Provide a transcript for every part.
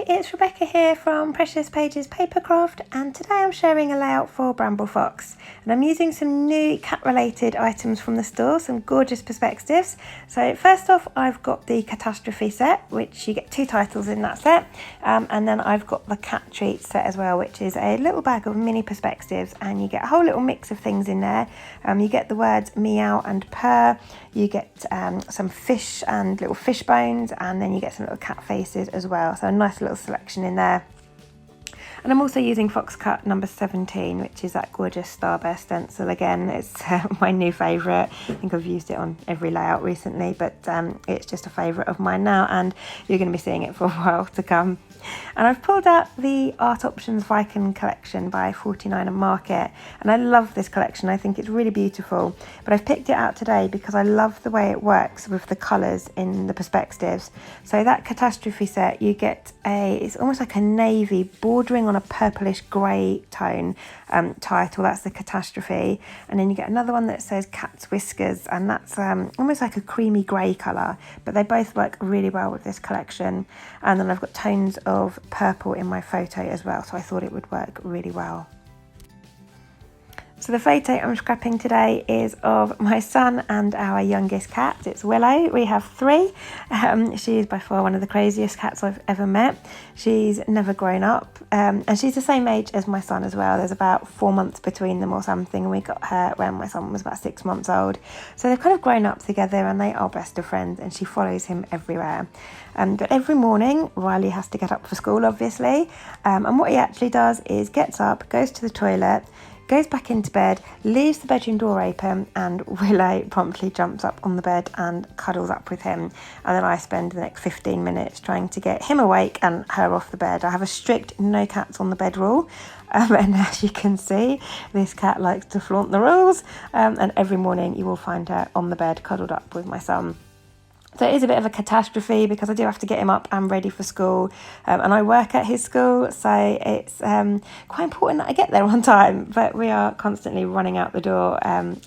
it's Rebecca here from Precious Pages Papercraft, and today I'm sharing a layout for Bramble Fox, and I'm using some new cat related items from the store, some gorgeous perspectives. So first off, I've got the Catastrophe set, which you get 2 titles in that set, and then I've got the cat treats set as well, which is a little bag of mini perspectives, and you get a whole little mix of things in there. You get the words meow and purr, you get some fish and little fish bones, and then you get some little cat faces as well, so a nice little selection in there. And I'm also using Fox Cut number 17, which is that gorgeous starburst stencil again. It's my new favourite. I think I've used it on every layout recently, but it's just a favourite of mine now, and you're going to be seeing it for a while to come. And I've pulled out the ARToptions Viken collection by 49 and Market, and I love this collection. I think it's really beautiful, but I've picked it out today because I love the way it works with the colours in the perspectives. So that Catastrophe set, you get it's almost like a navy bordering on a purplish grey tone title. That's the Catastrophe, and then you get another one that says cat's whiskers, and that's almost like a creamy grey colour, but they both work really well with this collection. And then I've got tones of purple in my photo as well, so I thought it would work really well. So the photo I'm scrapping today is of my son and our youngest cat. It's Willow. We have 3. She is by far one of the craziest cats I've ever met. She's never grown up, and she's the same age as my son as well. There's about 4 months between them or something, and we got her when my son was about 6 months old. So they've kind of grown up together, and they are best of friends, and she follows him everywhere. But every morning Riley has to get up for school, obviously, and what he actually does is gets up, goes to the toilet, goes back into bed, leaves the bedroom door open, and Willow promptly jumps up on the bed and cuddles up with him. And then I spend the next 15 minutes trying to get him awake and her off the bed. I have a strict no cats on the bed rule, and as you can see, this cat likes to flaunt the rules, and every morning you will find her on the bed cuddled up with my son. So it is a bit of a catastrophe because I do have to get him up and ready for school, and I work at his school, so it's quite important that I get there on time, but we are constantly running out the door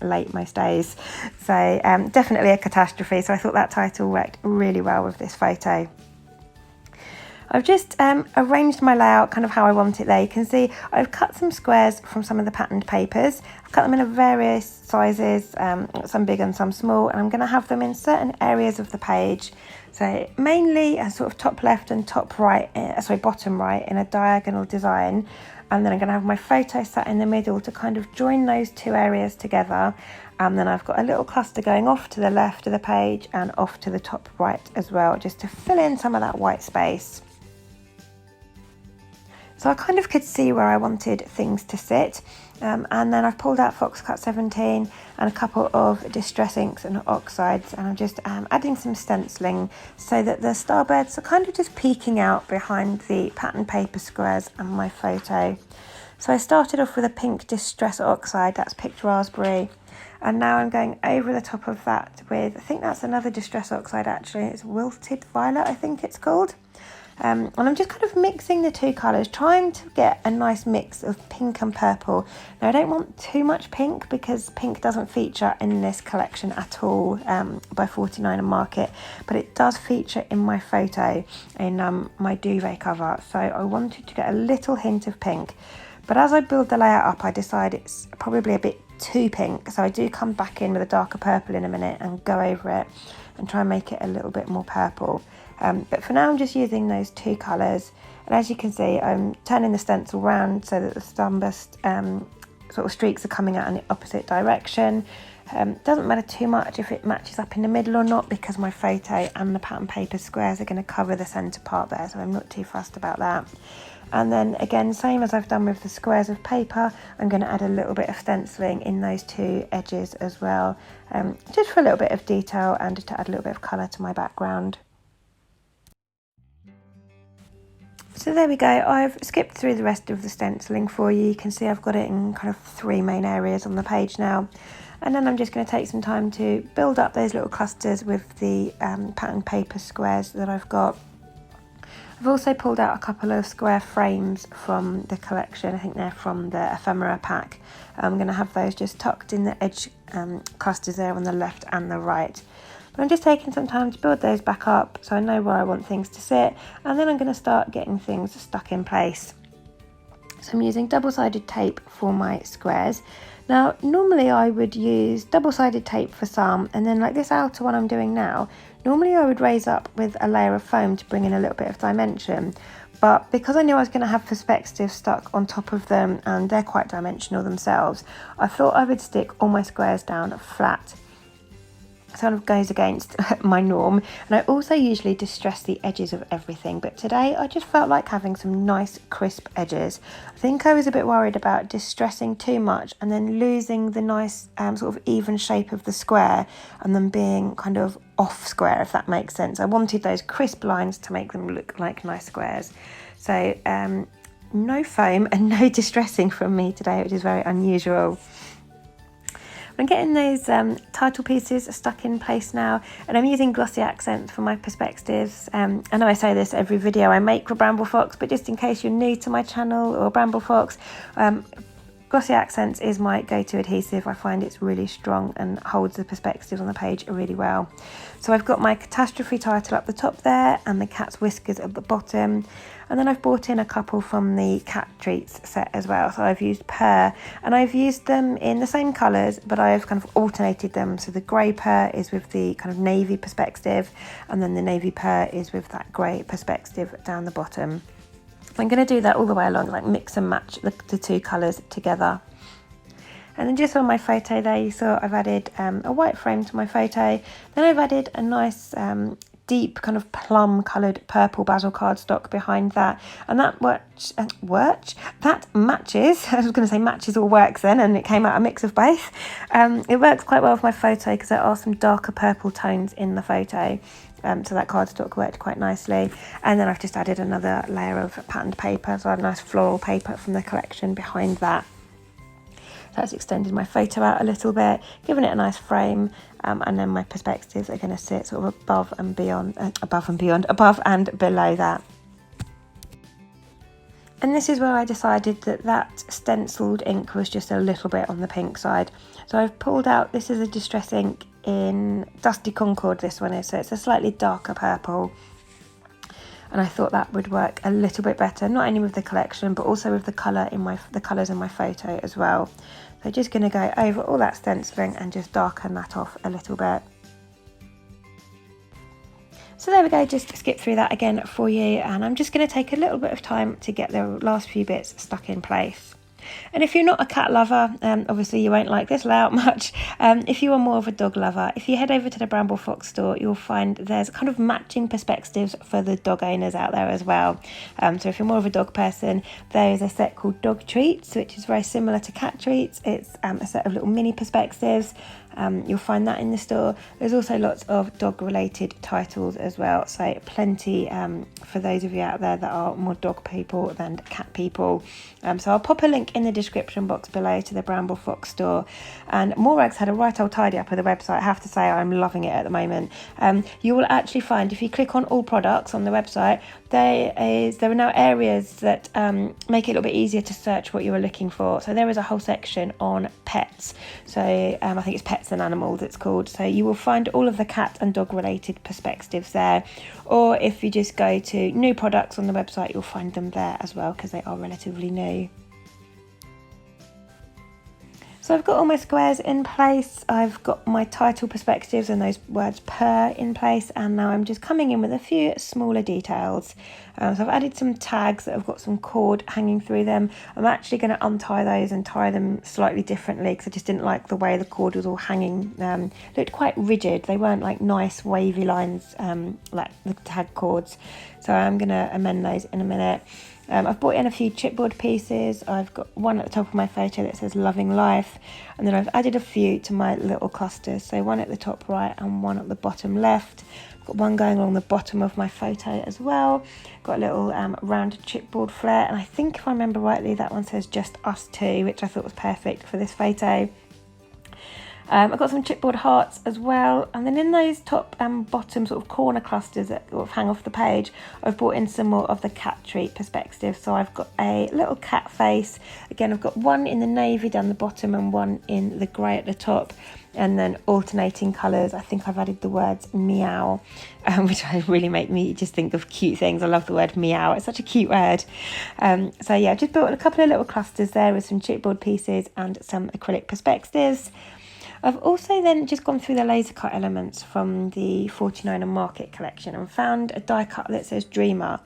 late most days. So definitely a catastrophe, so I thought that title worked really well with this photo. I've just arranged my layout kind of how I want it there. You can see I've cut some squares from some of the patterned papers. I've cut them in various sizes, some big and some small, and I'm going to have them in certain areas of the page. So mainly a sort of top left and bottom right in a diagonal design. And then I'm going to have my photo sat in the middle to kind of join those 2 areas together. And then I've got a little cluster going off to the left of the page and off to the top right as well, just to fill in some of that white space. So I kind of could see where I wanted things to sit, and then I've pulled out Fox Cut 17 and a couple of distress inks and oxides, and I'm just adding some stenciling so that the starbirds are kind of just peeking out behind the pattern paper squares and my photo. So I started off with a pink distress oxide, that's picked raspberry, and now I'm going over the top of that with, I think that's another distress oxide actually, it's wilted violet I think it's called. And I'm just kind of mixing the 2 colours, trying to get a nice mix of pink and purple. Now I don't want too much pink because pink doesn't feature in this collection at all by 49 and Market, but it does feature in my photo in my duvet cover, so I wanted to get a little hint of pink. But as I build the layout up, I decide it's probably a bit too pink, so I do come back in with a darker purple in a minute and go over it and try and make it a little bit more purple. But for now I'm just using those 2 colours, and as you can see I'm turning the stencil round so that the starburst sort of streaks are coming out in the opposite direction. Doesn't matter too much if it matches up in the middle or not, because my photo and the pattern paper squares are going to cover the centre part there, so I'm not too fussed about that. And then again, same as I've done with the squares of paper, I'm going to add a little bit of stenciling in those 2 edges as well, just for a little bit of detail and just to add a little bit of colour to my background. So there we go, I've skipped through the rest of the stenciling for you. You can see I've got it in kind of 3 main areas on the page now. And then I'm just going to take some time to build up those little clusters with the pattern paper squares that I've got. I've also pulled out a couple of square frames from the collection. I think they're from the ephemera pack. I'm going to have those just tucked in the edge clusters there on the left and the right. I'm just taking some time to build those back up so I know where I want things to sit, and then I'm going to start getting things stuck in place. So I'm using double-sided tape for my squares. Now normally I would use double-sided tape for some, and then like this outer one I'm doing now, normally I would raise up with a layer of foam to bring in a little bit of dimension. But because I knew I was going to have perspectives stuck on top of them and they're quite dimensional themselves, I thought I would stick all my squares down flat. Sort of goes against my norm, and I also usually distress the edges of everything, but today I just felt like having some nice crisp edges. I think I was a bit worried about distressing too much and then losing the nice sort of even shape of the square and then being kind of off square, if that makes sense. I wanted those crisp lines to make them look like nice squares. So no foam and no distressing from me today, which is very unusual. I'm getting those title pieces stuck in place now, and I'm using glossy accents for my perspectives. I know I say this every video I make for Bramble Fox, but just in case you're new to my channel or Bramble Fox, glossy accents is my go-to adhesive. I find it's really strong and holds the perspectives on the page really well. So I've got my Catastrophe title up the top there and the cat's whiskers at the bottom. And then I've brought in a couple from the cat treats set as well. So I've used pear, and I've used them in the same colours, but I've kind of alternated them. So the grey pear is with the kind of navy perspective, and then the navy pear is with that grey perspective down the bottom. I'm going to do that all the way along, like mix and match the two colours together. And then just on my photo there, you saw I've added a white frame to my photo. Then I've added a nice deep kind of plum coloured purple basil cardstock behind that, and that matches. I was going to say matches or works then, and it came out a mix of both. It works quite well with my photo because there are some darker purple tones in the photo. So that cardstock worked quite nicely, and then I've just added another layer of patterned paper, so I have nice floral paper from the collection behind that. So that's extended my photo out a little bit, given it a nice frame, and then my perspectives are going to sit sort of above and below that. And this is where I decided that stenciled ink was just a little bit on the pink side. So I've pulled out, this is a Distress ink in Dusty Concord, this one is, so it's a slightly darker purple. And I thought that would work a little bit better, not only with the collection, but also with the colours in my photo as well. So just going to go over all that stenciling and just darken that off a little bit. So there we go, just skip through that again for you, and I'm just going to take a little bit of time to get the last few bits stuck in place. And if you're not a cat lover, obviously you won't like this layout much. If you are more of a dog lover, if you head over to the Bramble Fox store, you'll find there's kind of matching perspectives for the dog owners out there as well. So if you're more of a dog person, there is a set called Dog Treats, which is very similar to Cat Treats. It's a set of little mini perspectives. You'll find that in the store. There's also lots of dog related titles as well, so plenty for those of you out there that are more dog people than cat people. So I'll pop a link in the description box below to the Bramble Fox store. And Morag's had a right old tidy up of the website. I have to say I'm loving it at the moment. You will actually find, if you click on all products on the website, there are now areas that make it a little bit easier to search what you are looking for. So there is a whole section on pets. So I think it's Pets and Animals it's called. So you will find all of the cat and dog related perspectives there. Or if you just go to new products on the website, you'll find them there as well because they are relatively new. So I've got all my squares in place, I've got my title perspectives and those words per in place, and now I'm just coming in with a few smaller details. So I've added some tags that have got some cord hanging through them. I'm actually going to untie those and tie them slightly differently because I just didn't like the way the cord was all hanging. Looked quite rigid, they weren't like nice wavy lines like the tag cords. So I'm going to amend those in a minute. I've brought in a few chipboard pieces. I've got one at the top of my photo that says Loving Life, and then I've added a few to my little clusters, so one at the top right and one at the bottom left. I've got one going along the bottom of my photo as well. Got a little rounded chipboard flare, and I think if I remember rightly that one says Just Us Two, which I thought was perfect for this photo. I've got some chipboard hearts as well, and then in those top and bottom sort of corner clusters that sort of hang off the page, I've brought in some more of the cat treat perspective. So I've got a little cat face. Again, I've got one in the navy down the bottom and one in the grey at the top. and then alternating colours. I think I've added the words meow, which really make me just think of cute things. I love the word meow, it's such a cute word. So yeah, I've just built a couple of little clusters there with some chipboard pieces and some acrylic perspectives. I've also then just gone through the laser cut elements from the 49 and Market collection and found a die cut that says Dreamer.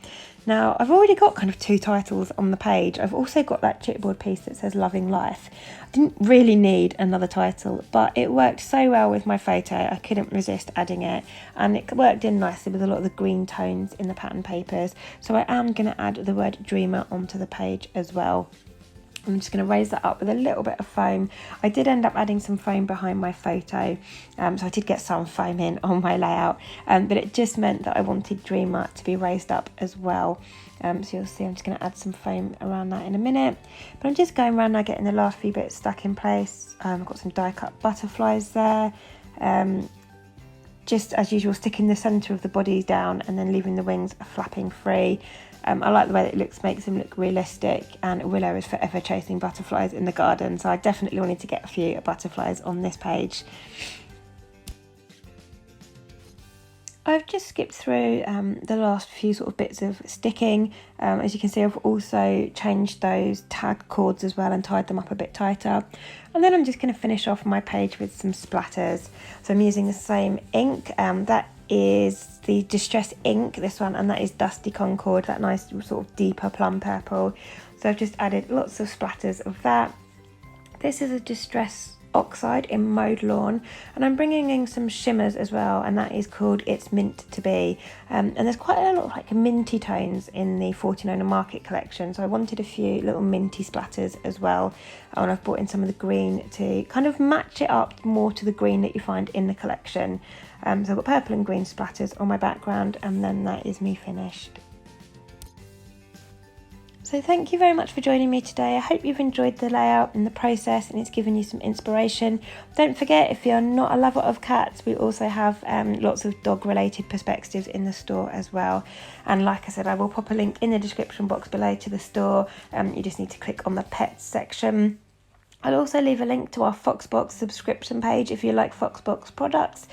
Now, I've already got kind of 2 titles on the page. I've also got that chipboard piece that says Loving Life. I didn't really need another title, but it worked so well with my photo, I couldn't resist adding it. And it worked in nicely with a lot of the green tones in the pattern papers. So I am going to add the word Dreamer onto the page as well. I'm just going to raise that up with a little bit of foam. I did end up adding some foam behind my photo, so I did get some foam in on my layout, but it just meant that I wanted Dreamer to be raised up as well. So you'll see I'm just going to add some foam around that in a minute. But I'm just going around now getting the last few bits stuck in place. I've got some die cut butterflies there. Just as usual, sticking the centre of the body down and then leaving the wings flapping free. I like the way that it looks, makes them look realistic, and Willow is forever chasing butterflies in the garden, so I definitely wanted to get a few butterflies on this page. I've just skipped through the last few sort of bits of sticking. As you can see, I've also changed those tag cords as well and tied them up a bit tighter. And then I'm just going to finish off my page with some splatters. So I'm using the same ink, that is the Distress ink, this one, and that is Dusty Concord, that nice sort of deeper plum purple. So I've just added lots of splatters of that. This is a Distress Oxide in Maude Lawn, and I'm bringing in some shimmers as well, and that is called It's Mint to Be. And there's quite a lot of like minty tones in the 49 and Market collection, so I wanted a few little minty splatters as well. And I've brought in some of the green to kind of match it up more to the green that you find in the collection. So I've got purple and green splatters on my background, and then that is me finished. So thank you very much for joining me today. I hope you've enjoyed the layout and the process, and it's given you some inspiration. Don't forget, if you're not a lover of cats, we also have lots of dog related perspectives in the store as well. And like I said, I will pop a link in the description box below to the store. You just need to click on the pets section. I'll also leave a link to our Foxbox subscription page if you like Foxbox products.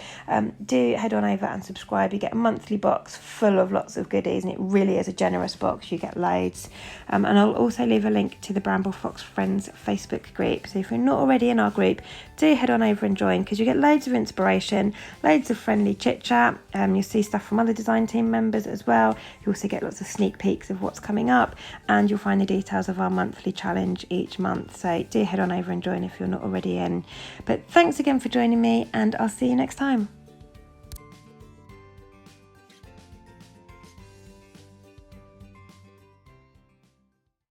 Do head on over and subscribe. You get a monthly box full of lots of goodies, and it really is a generous box. You get loads. And I'll also leave a link to the Bramble Fox Friends Facebook group. So if you're not already in our group, do head on over and join, because you get loads of inspiration, loads of friendly chit chat. You'll see stuff from other design team members as well. You also get lots of sneak peeks of what's coming up, and you'll find the details of our monthly challenge each month. So do head on over and join if you're not already in. But thanks again for joining me, and I'll see you next time.